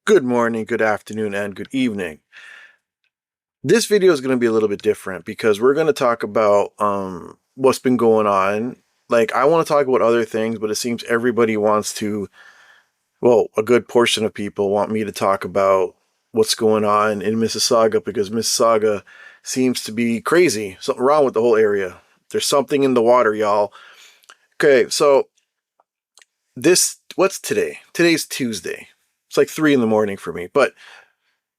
Good morning, good afternoon, and good evening. This video is going to be a little bit different because we're going to talk about what's been going on. Like, I want to talk about other things, but it seems everybody wants to, well, a good portion of people want me to talk about what's going on in Mississauga because Mississauga seems to be crazy. Something wrong with the whole area. There's something in the water, y'all. Okay, so what's today? Today's Tuesday. It's like 3 in the morning for me, but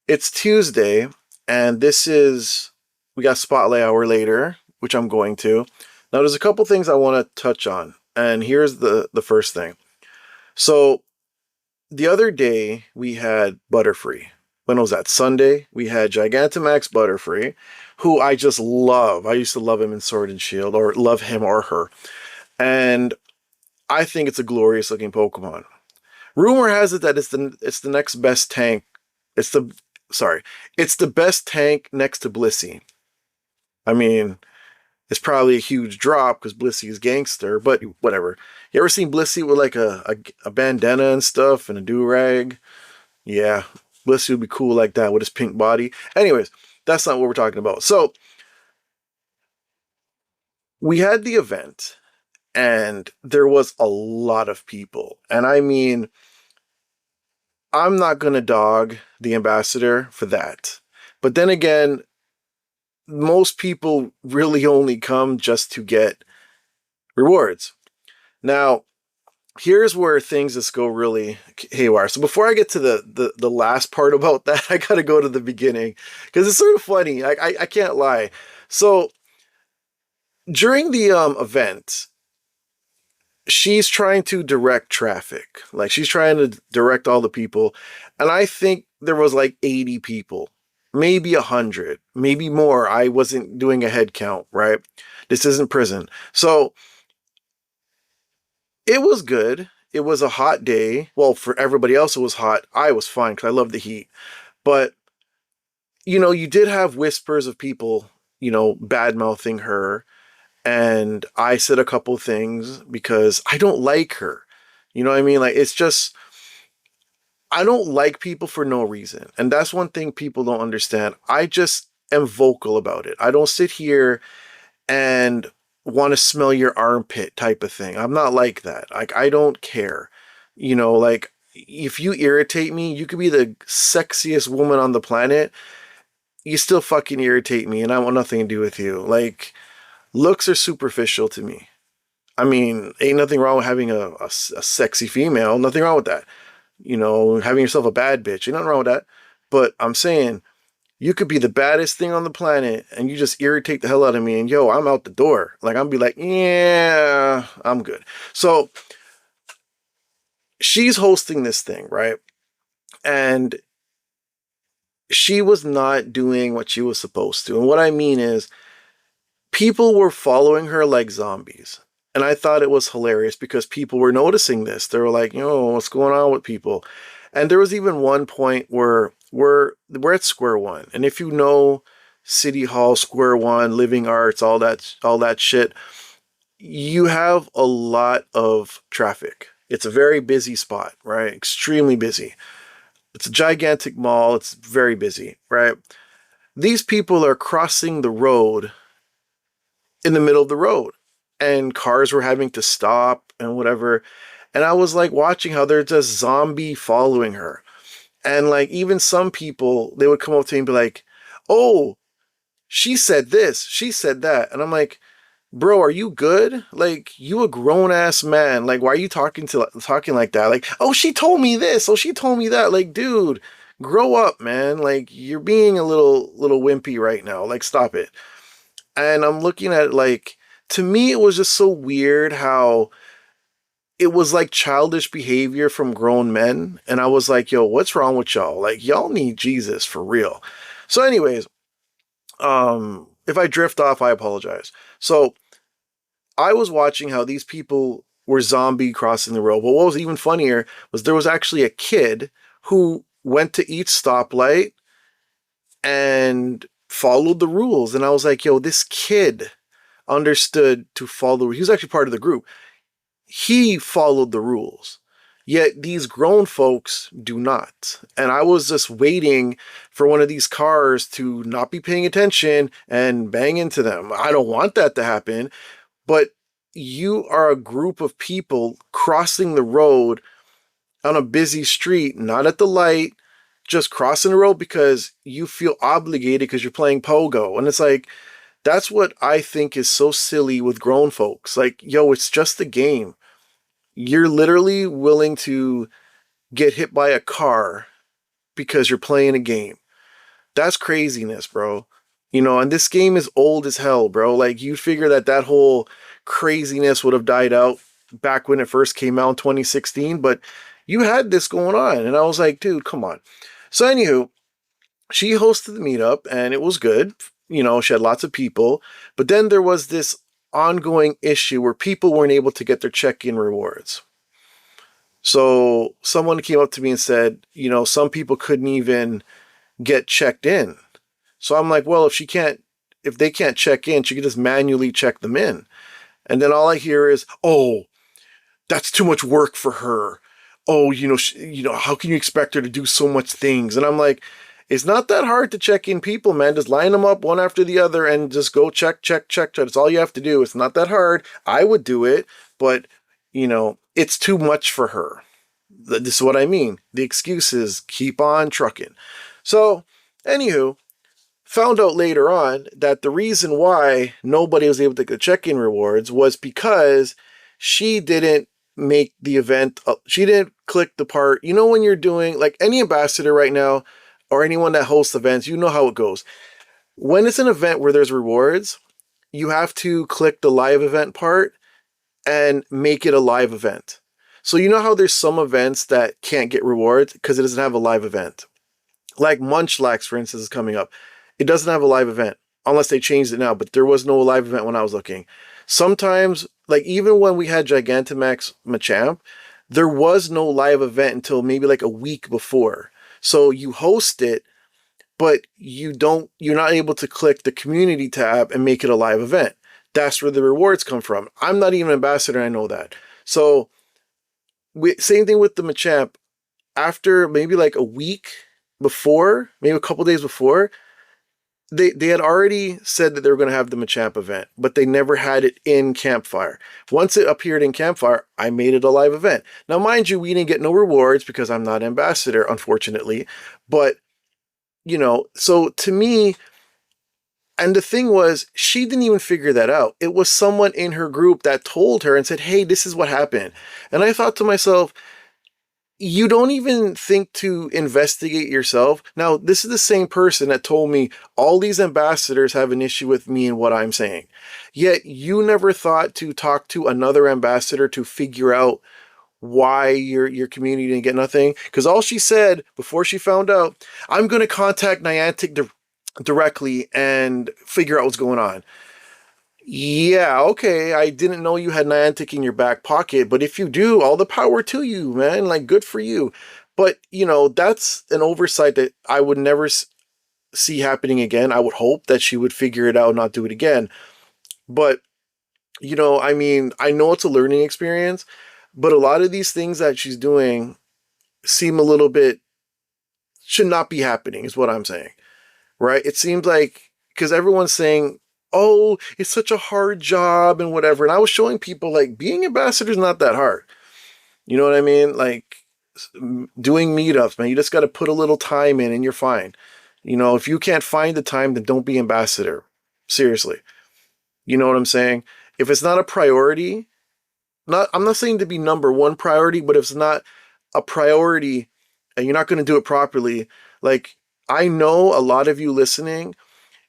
it's Tuesday, and we got Spotlight Hour later, which I'm going to. Now, there's a couple things I want to touch on, and here's the first thing. So, the other day, we had Butterfree. When was that? Sunday, we had Gigantamax Butterfree, who I just love. I used to love him in Sword and Shield, or love him or her. And I think it's a glorious looking Pokemon. Rumor has it that it's the next best tank. It's the it's the best tank next to Blissey. I mean, it's probably a huge drop because Blissey is gangster, but whatever. You ever seen Blissey with like a bandana and stuff and a do-rag? Yeah, Blissey would be cool like that with his pink body. Anyways, that's not what we're talking about. So, we had the event, and there was a lot of people. And I mean, I'm not going to dog the ambassador for that. But then again, most people really only come just to get rewards. Now, here's where things just go really haywire. So before I get to the last part about that, I got to go to the beginning because it's sort of funny. I can't lie. So during the event, she's trying to direct traffic. Like, she's trying to direct all the people. And I think there was like 80 people, maybe 100, maybe more. I wasn't doing a head count, right? This isn't prison. So it was good. It was a hot day. Well, for everybody else, it was hot. I was fine because I love the heat. But, you did have whispers of people, bad mouthing her. And I said a couple things because I don't like her. You know what I mean? Like, it's just, I don't like people for no reason. And that's one thing people don't understand. I just am vocal about it. I don't sit here and want to smell your armpit type of thing. I'm not like that. Like, I don't care. Like, if you irritate me, you could be the sexiest woman on the planet. You still fucking irritate me, and I want nothing to do with you. Like, looks are superficial to me. I mean, ain't nothing wrong with having a sexy female. Nothing wrong with that. Having yourself a bad bitch. Ain't nothing wrong with that. But I'm saying, you could be the baddest thing on the planet and you just irritate the hell out of me. And yo, I'm out the door. Like, I'm be like, yeah, I'm good. So she's hosting this thing, right? And she was not doing what she was supposed to. And what I mean is, people were following her like zombies. And I thought it was hilarious because people were noticing this. They were like, what's going on with people? And there was even one point where we're at square one. And if you know City Hall, Square One, Living Arts, all that shit, you have a lot of traffic. It's a very busy spot, right? Extremely busy. It's a gigantic mall. It's very busy, right? These people are crossing the road in the middle of the road, and cars were having to stop and whatever. And I was like watching how they're just zombie following her. And like, even some people, they would come up to me and be like, oh, she said this, she said that. And I'm like, bro, are you good? Like, you a grown ass man. Like, why are you talking like that? Like, oh, she told me this, oh, she told me that. Like, dude, grow up, man. Like, you're being a little wimpy right now. Like, stop it. And I'm looking at it like, to me, it was just so weird how it was like childish behavior from grown men. And I was like, yo, what's wrong with y'all? Like, y'all need Jesus for real. So anyways, if I drift off, I apologize. So I was watching how these people were zombie crossing the road. But what was even funnier was there was actually a kid who went to each stoplight and followed the rules. And I was like, yo, this kid understood to follow. He was actually part of the group. He followed the rules. Yet these grown folks do not. And I was just waiting for one of these cars to not be paying attention and bang into them. I don't want that to happen, but you are a group of people crossing the road on a busy street, not at the light, just crossing the road because you feel obligated because you're playing pogo. And it's like, that's what I think is so silly with grown folks. Like, yo, it's just a game. You're literally willing to get hit by a car because you're playing a game. That's craziness, bro. And this game is old as hell, bro. Like, you figure that whole craziness would have died out back when it first came out in 2016, but you had this going on. And I was like, dude, come on. So, anywho, she hosted the meetup and it was good. She had lots of people, but then there was this ongoing issue where people weren't able to get their check-in rewards. So someone came up to me and said, some people couldn't even get checked in. So I'm like, well, if they can't check in, she could just manually check them in. And then all I hear is, oh, that's too much work for her. Oh, how can you expect her to do so much things? And I'm like, it's not that hard to check in people, man. Just line them up one after the other and just go check. That's all you have to do. It's not that hard. I would do it, but it's too much for her. This is what I mean. The excuses keep on trucking. So, anywho, found out later on that the reason why nobody was able to get check-in rewards was because she didn't make the event. She didn't click the part. When you're doing, like, any ambassador right now or anyone that hosts events, you know how it goes. When it's an event where there's rewards, you have to click the live event part and make it a live event. So you know how there's some events that can't get rewards because it doesn't have a live event. Like Munchlax, for instance, is coming up. It doesn't have a live event unless they changed it now, but there was no live event when I was looking. Sometimes, like even when we had Gigantamax Machamp, there was no live event until maybe like a week before. So you host it, but you're not able to click the community tab and make it a live event. That's where the rewards come from. I'm not even an ambassador, I know that. So same thing with the Machamp. After maybe like a week before, maybe a couple days before, they had already said that they were going to have the Machamp event, but they never had it in Campfire. Once it appeared in Campfire, I made it a live event. Now, mind you, we didn't get no rewards because I'm not an ambassador, unfortunately. But, so to me, and the thing was, she didn't even figure that out. It was someone in her group that told her and said, hey, this is what happened. And I thought to myself, you don't even think to investigate yourself. Now, this is the same person that told me all these ambassadors have an issue with me and what I'm saying. Yet you never thought to talk to another ambassador to figure out why your community didn't get nothing. Because all she said before she found out, I'm going to contact Niantic directly and figure out what's going on. Yeah, okay, I didn't know you had Niantic in your back pocket, but if you do, all the power to you, man. Like, good for you. But, that's an oversight that I would never see happening again. I would hope that she would figure it out and not do it again. But, I mean, I know it's a learning experience, but a lot of these things that she's doing seem a little bit, should not be happening, is what I'm saying. Right? It seems like, because everyone's saying, oh, it's such a hard job and whatever. And I was showing people, like, being ambassador is not that hard. You know what I mean? Like, doing meetups, man, you just got to put a little time in and you're fine. If you can't find the time, then don't be ambassador. Seriously. You know what I'm saying? If it's not a priority, I'm not saying to be number one priority, but if it's not a priority and you're not going to do it properly, like, I know a lot of you listening,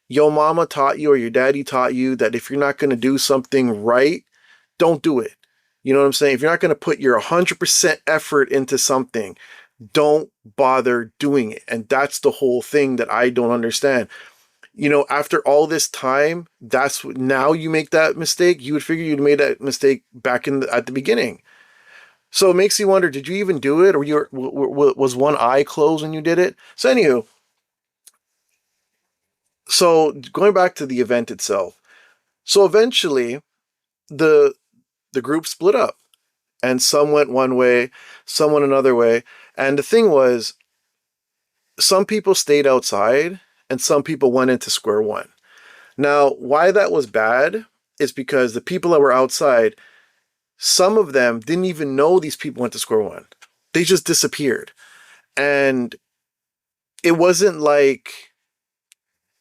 your mama taught you or your daddy taught you that if you're not going to do something right, don't do it. You know what I'm saying? If you're not going to put your 100% effort into something, don't bother doing it. And that's the whole thing that I don't understand. After all this time, now you make that mistake. You would figure you'd made that mistake back at the beginning. So it makes you wonder, did you even do it? Or was one eye closed when you did it? So anywho, so going back to the event itself. So eventually the group split up and some went one way, some went another way. And the thing was, some people stayed outside and some people went into square one. Now, why that was bad is because the people that were outside, some of them didn't even know these people went to square one. They just disappeared. And it wasn't like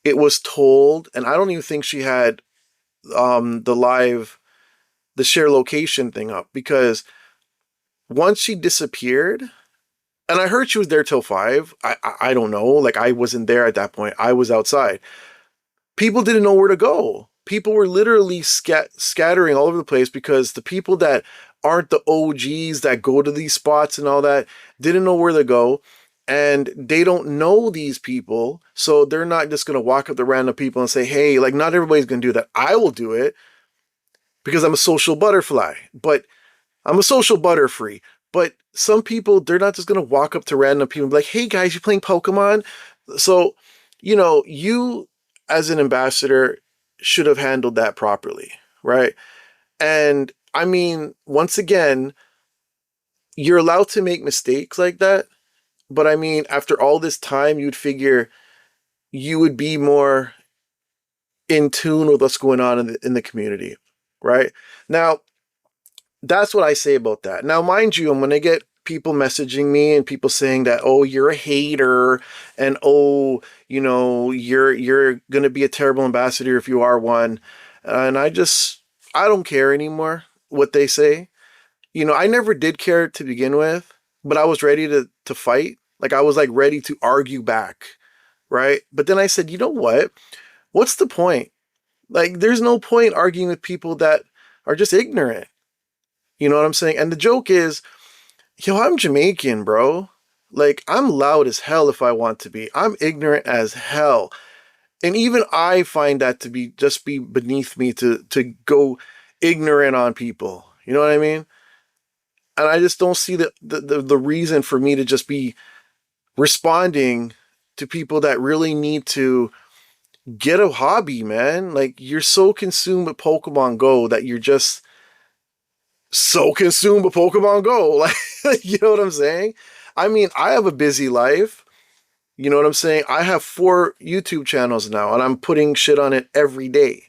it was told, and I don't even think she had the share location thing up, because once she disappeared, and I heard she was there till 5. I don't know. Like, I wasn't there at that point. I was outside. People didn't know where to go. People were literally scattering all over the place because the people that aren't the OGs that go to these spots and all that didn't know where to go. And they don't know these people. So they're not just going to walk up to random people and say, hey, like, not everybody's going to do that. I will do it because I'm a social butterfly. But I'm a social butterfree. But some people, they're not just going to walk up to random people and be like, hey guys, you playing Pokemon? So, you as an ambassador should have handled that properly, right? And I mean, once again, you're allowed to make mistakes like that. But I mean, after all this time, you'd figure you would be more in tune with what's going on in the community, right? Now, that's what I say about that. Now, mind you, I'm going to get people messaging me and people saying that, oh, you're a hater, and oh, you're going to be a terrible ambassador if you are one. And I don't care anymore what they say. I never did care to begin with, but I was ready to fight. Like, I was like ready to argue back, right? But then I said, you know what? What's the point? Like, there's no point arguing with people that are just ignorant. You know what I'm saying? And the joke is, I'm Jamaican, bro. Like, I'm loud as hell if I want to be. I'm ignorant as hell. And even I find that to be beneath me to go ignorant on people. You know what I mean? And I just don't see the reason for me to just be responding to people that really need to get a hobby, man. Like, you're so consumed with Pokemon Go that you're just so consumed with Pokemon Go. Like, you know what I'm saying? I mean, I have a busy life. You know what I'm saying? I have 4 YouTube channels now, and I'm putting shit on it every day.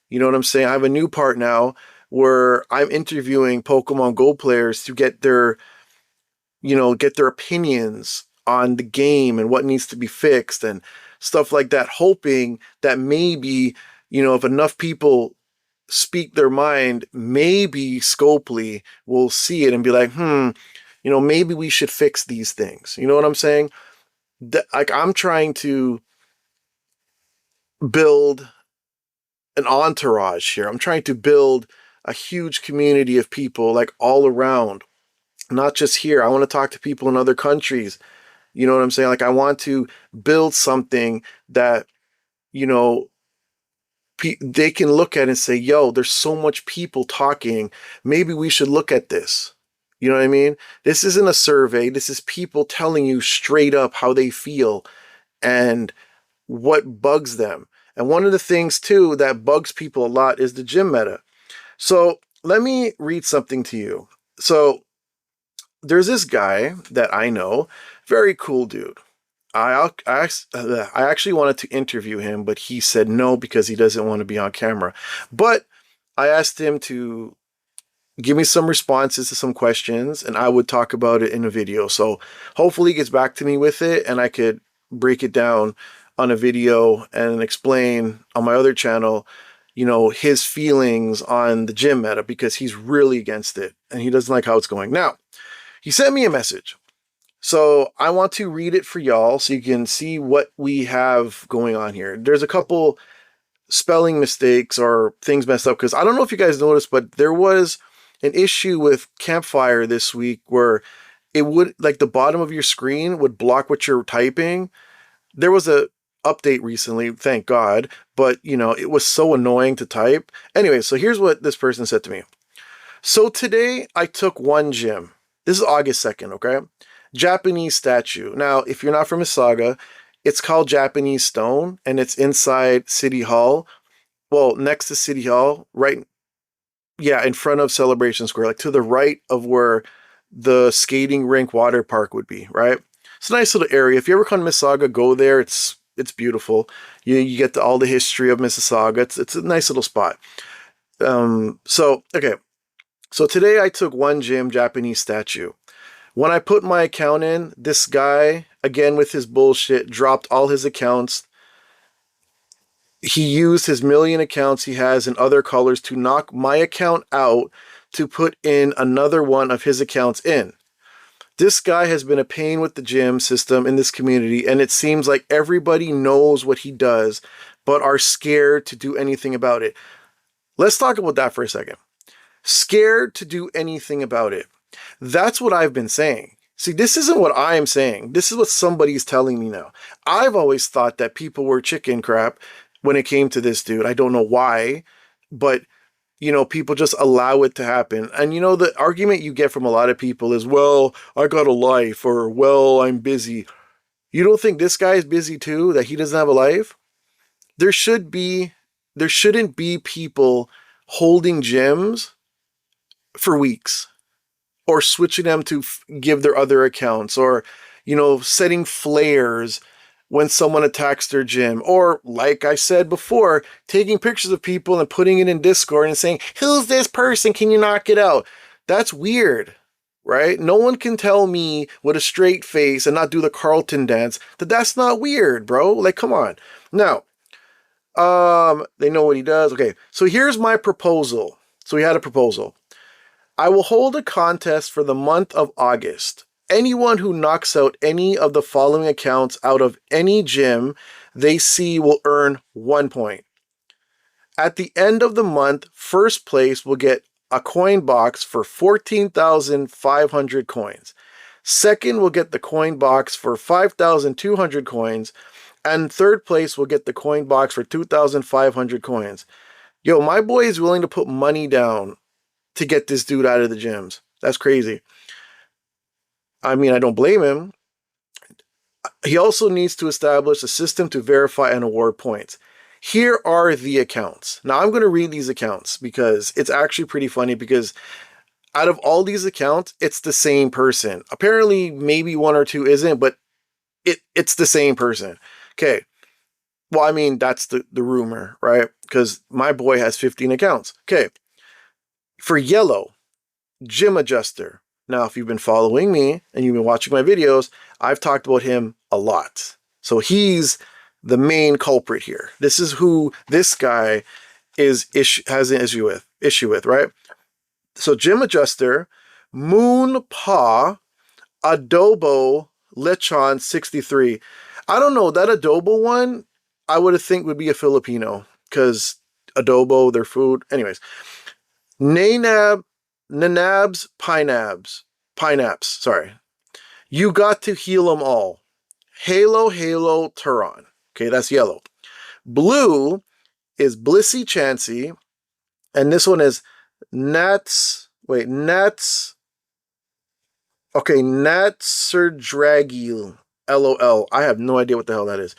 You know what I'm saying? I have a new part now where I'm interviewing Pokemon Go players to get their opinions on the game and what needs to be fixed and stuff like that, hoping that maybe, if enough people speak their mind, maybe Scopely will see it and be like, maybe we should fix these things. You know what I'm saying? Like, I'm trying to build an entourage here. I'm trying to build a huge community of people, like, all around, not just here. I want to talk to people in other countries. You know what I'm saying? Like, I want to build something that, they can look at and say, yo, there's so much people talking. Maybe we should look at this. You know what I mean? This isn't a survey. This is people telling you straight up how they feel and what bugs them. And one of the things, too, that bugs people a lot is the gym meta. So let me read something to you. So there's this guy that I know, very cool dude. I actually wanted to interview him, but he said no because he doesn't want to be on camera. But I asked him to give me some responses to some questions, and I would talk about it in a video. So hopefully he gets back to me with it, and I could break it down on a video and explain on my other channel, his feelings on the gym meta, because he's really against it, and he doesn't like how it's going. Now, he sent me a message. So I want to read it for y'all so you can see what we have going on here. There's a couple spelling mistakes or things messed up, because I don't know if you guys noticed, but there was an issue with Campfire this week where it would, like, the bottom of your screen would block what you're typing. There was a update recently, thank God, but it was so annoying to type. Anyway, so here's what this person said to me. So today I took one gym. This is August 2nd, okay? Japanese statue. Now, if you're not from Mississauga, it's called Japanese Stone, and it's inside City Hall. Well, next to City Hall, right Yeah, in front of Celebration Square, like to the right of where the skating rink water park would be, right? It's a nice little area. If you ever come to Mississauga, go there. It's beautiful. You get all the history of Mississauga. It's a nice little spot. So okay. So today I took one gym, Japanese statue. When I put my account in, this guy, again with his bullshit, dropped all his accounts. He used his million accounts he has in other colors to knock my account out to put in another one of his accounts in. This guy has been a pain with the gym system in this community, and it seems like everybody knows what he does, but are scared to do anything about it. Let's talk about that for a second. Scared to do anything about it. That's what I've been saying. See, this isn't what I'm saying. This is what somebody's telling me now. I've always thought that people were chicken crap when it came to this dude. I don't know why, but people just allow it to happen. And the argument you get from a lot of people is, well, I got a life, or, well, I'm busy. You don't think this guy is busy too, that he doesn't have a life? There shouldn't be people holding gyms for weeks, or switching them to give their other accounts, or, setting flares when someone attacks their gym, or, like I said before, taking pictures of people and putting it in Discord and saying, who's this person? Can you knock it out? That's weird, right? No one can tell me with a straight face and not do the Carlton dance that that's not weird, bro. Like, come on. Now, they know what he does. Okay, so here's my proposal. So we had a proposal. I will hold a contest for the month of August. Anyone who knocks out any of the following accounts out of any gym they see will earn 1 point. At the end of the month, first place will get a coin box for 14,500 coins. Second will get the coin box for 5,200 coins. And third place will get the coin box for 2,500 coins. Yo, my boy is willing to put money down to get this dude out of the gyms. That's crazy. I mean, I don't blame him. He also needs to establish a system to verify and award points. Here are the accounts. Now, I'm going to read these accounts because it's actually pretty funny, because out of all these accounts, it's the same person. Apparently, maybe one or two isn't, but it's the same person. Okay. Well, I mean, that's the rumor, right? Because my boy has 15 accounts. Okay. For yellow, Gym Adjuster. Now, if you've been following me and you've been watching my videos, I've talked about him a lot. So he's the main culprit here. This is who this guy has an issue with, right? So Gym Adjuster, Moon Paw, Adobo, Lechon 63. I don't know, that adobo one, I would think would be a Filipino, because adobo, their food. Anyways, Nanabs, Pineapps, sorry. You got to heal them all. Halo, Turon. Okay, that's yellow. Blue is Blissy Chancy, and this one is Nats. Okay, Natsurdragil. LOL. I have no idea what the hell that is.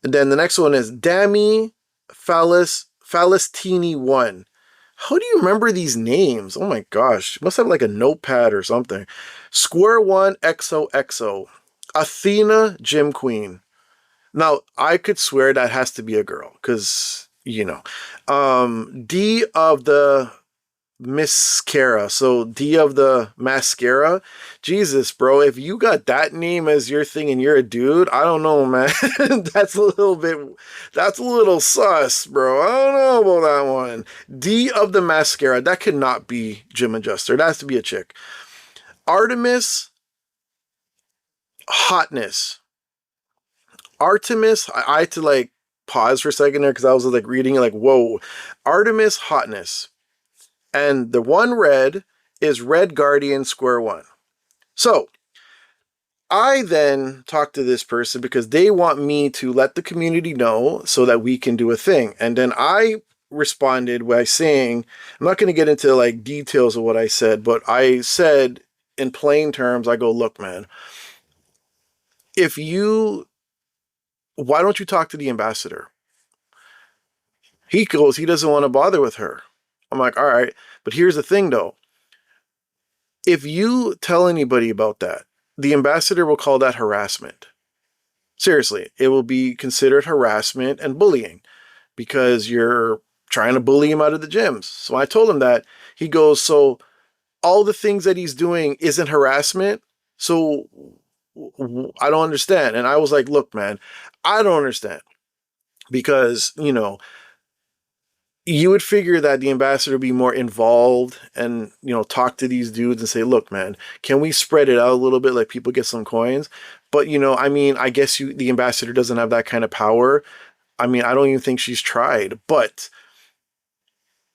And then the next one is Dammy Falastini 1. How do you remember these names? Oh my gosh. You must have like a notepad or something. Square One XOXO. Athena Gym Queen. Now, I could swear that has to be a girl, because, D of the Mascara. So D of the Mascara. Jesus, bro, if you got that name as your thing and you're a dude, I don't know, man. That's a little sus, bro. I don't know about that one. D of the Mascara. That could not be Gym Adjuster. That has to be a chick. Artemis Hotness. Artemis, I had to like pause for a second there because I was like reading it like, whoa. Artemis Hotness. And the one red is Red Guardian Square One. So I then talked to this person because they want me to let the community know so that we can do a thing. And then I responded by saying, I'm not going to get into like details of what I said, but I said in plain terms, I go, look, man, why don't you talk to the ambassador? He goes, he doesn't want to bother with her. I'm like, all right. But here's the thing though. If you tell anybody about that, the ambassador will call that harassment. Seriously, it will be considered harassment and bullying because you're trying to bully him out of the gyms. So I told him that. He goes, so all the things that he's doing isn't harassment? So I don't understand. And I was like, look, man, I don't understand. Because, you would figure that the ambassador would be more involved and, talk to these dudes and say, look, man, can we spread it out a little bit? Like people get some coins. But, I guess the ambassador doesn't have that kind of power. I don't even think she's tried, but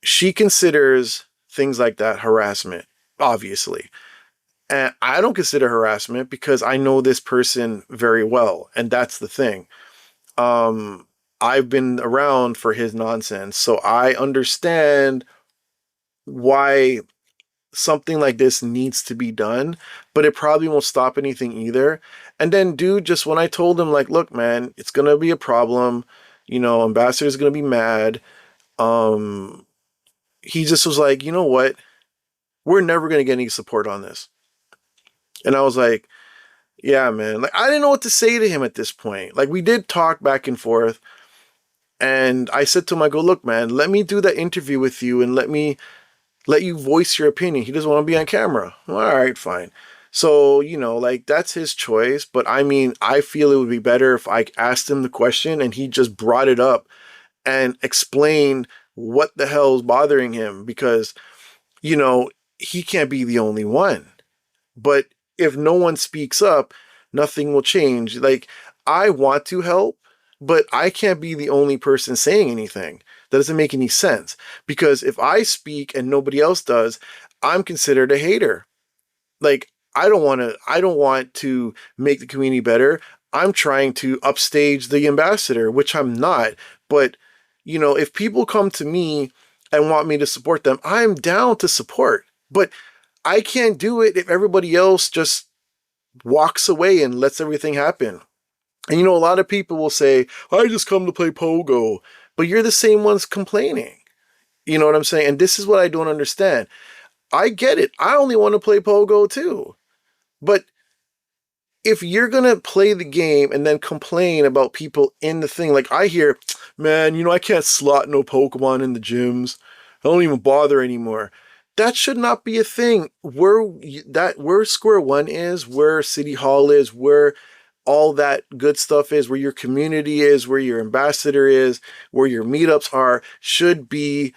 she considers things like that harassment, obviously. And I don't consider harassment because I know this person very well. And that's the thing. I've been around for his nonsense, so I understand why something like this needs to be done, but it probably won't stop anything either. And then, dude, just when I told him, like, look, man, it's gonna be a problem, ambassador's gonna be mad. He just was like, you know what? We're never gonna get any support on this. And I was like, yeah, man. Like, I didn't know what to say to him at this point. Like, we did talk back and forth. And I said to him, I go, look, man, let me do that interview with you and let you voice your opinion. He doesn't want to be on camera. Well, all right, fine. So, that's his choice. But I feel it would be better if I asked him the question and he just brought it up and explained what the hell is bothering him because, he can't be the only one. But if no one speaks up, nothing will change. Like, I want to help, but I can't be the only person saying anything. That doesn't make any sense. Because if I speak and nobody else does, I'm considered a hater. Like, I don't want to make the community better. I'm trying to upstage the ambassador, which I'm not. But, if people come to me and want me to support them, I'm down to support. But I can't do it if everybody else just walks away and lets everything happen. And a lot of people will say, I just come to play Pogo. But you're the same ones complaining. You know what I'm saying? And this is what I don't understand. I get it. I only want to play Pogo too. But if you're going to play the game and then complain about people in the thing, like I hear, man, I can't slot no Pokemon in the gyms. I don't even bother anymore. That should not be a thing. Where Square One is, where City Hall is, where all that good stuff is, where your community is, where your ambassador is, where your meetups are, should be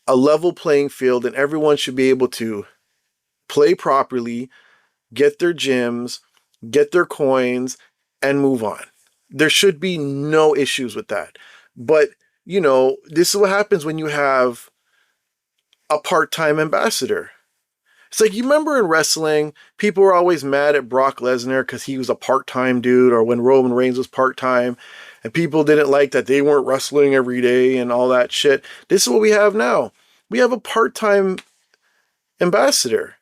a level playing field and everyone should be able to play properly, get their gyms, get their coins, and move on. There should be no issues with that. But, this is what happens when you have a part-time ambassador. It's like, you remember in wrestling, people were always mad at Brock Lesnar because he was a part-time dude, or when Roman Reigns was part-time, and people didn't like that they weren't wrestling every day and all that shit. This is what we have now. We have a part-time ambassador.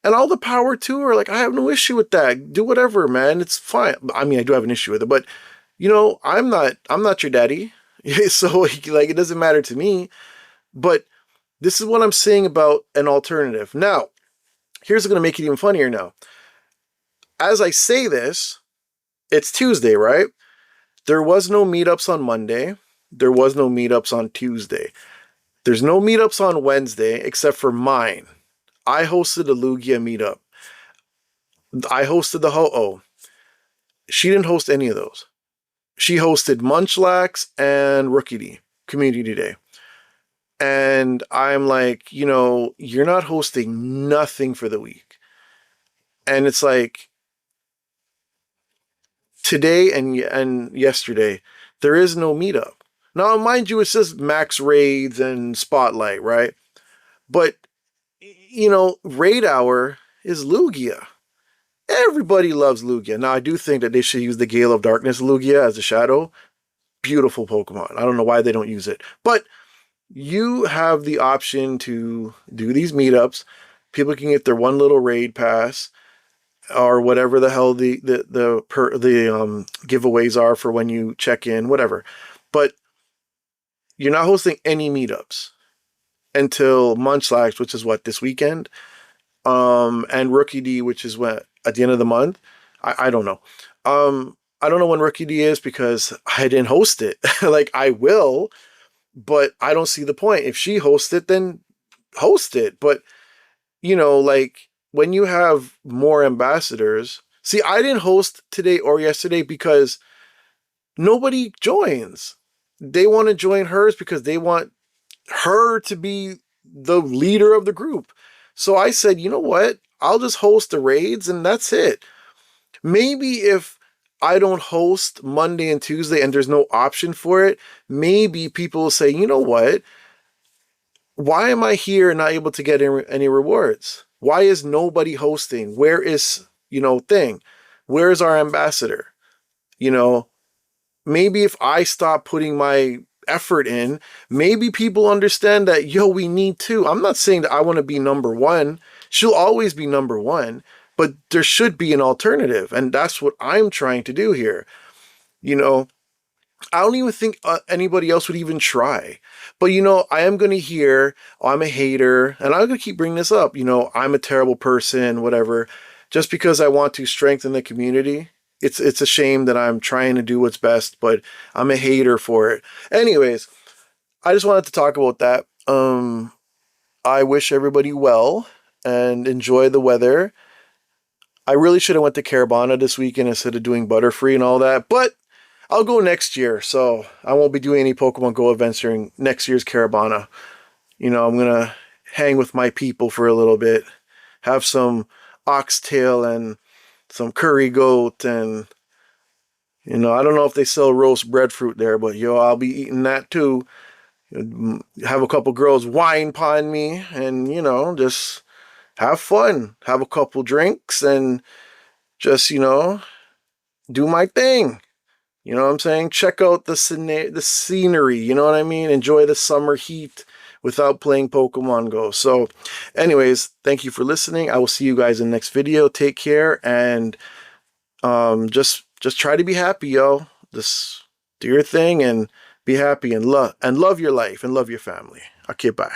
And all the power to her. Like, I have no issue with that. Do whatever, man. It's fine. I do have an issue with it, but I'm not your daddy. So like, it doesn't matter to me. But this is what I'm saying about an alternative. Now, here's what's going to make it even funnier now. As I say this, it's Tuesday, right? There was no meetups on Monday. There was no meetups on Tuesday. There's no meetups on Wednesday except for mine. I hosted a Lugia meetup. I hosted the Ho-Oh. She didn't host any of those. She hosted Munchlax and Rookity Community Day. And I'm like, you're not hosting nothing for the week. And it's like, today and yesterday, there is no meetup. Now, mind you, it's just max raids and spotlight, right? But, raid hour is Lugia. Everybody loves Lugia. Now, I do think that they should use the Gale of Darkness Lugia as a shadow. Beautiful Pokemon. I don't know why they don't use it. But you have the option to do these meetups. People can get their one little raid pass or whatever the hell the giveaways are for when you check in, whatever. But you're not hosting any meetups. until Munchlax, which is what, this weekend, and Rookie D, which is what, at the end of the month. I don't know. I don't know when Rookie D is because I didn't host it. Like, I will, but I don't see the point. If she hosts it, then host it. But, like, when you have more ambassadors, see, I didn't host today or yesterday because nobody joins. They want to join hers because they want her to be the leader of the group. So I said, you know what? I'll just host the raids and that's it. Maybe if I don't host Monday and Tuesday and there's no option for it, maybe people will say, you know what? Why am I here and not able to get any rewards? Why is nobody hosting? Where is, thing? Where is our ambassador? Maybe if I stop putting my effort in, maybe people understand that, we need to. I'm not saying that I want to be number one. She'll always be number one, but there should be an alternative. And that's what I'm trying to do here. I don't even think anybody else would even try. But, I am going to hear, oh, I'm a hater, and I'm going to keep bringing this up. I'm a terrible person, whatever, just because I want to strengthen the community. It's a shame that I'm trying to do what's best, but I'm a hater for it. Anyways, I just wanted to talk about that. I wish everybody well and enjoy the weather. I really should have went to Caravana this weekend instead of doing Butterfree and all that, but I'll go next year, so I won't be doing any Pokemon Go events during next year's Caravana. I'm going to hang with my people for a little bit, have some oxtail and some curry goat, and, I don't know if they sell roast breadfruit there, but, I'll be eating that too. Have a couple girls wine upon me and, just have fun. Have a couple drinks and just, do my thing. You know what I'm saying? Check out the scenery, you know what I mean? Enjoy the summer heat without playing Pokemon Go. So anyways, thank you for listening. I will see you guys in the next video. Take care and just try to be happy, yo. Just do your thing and be happy and love your life and love your family. Okay, bye.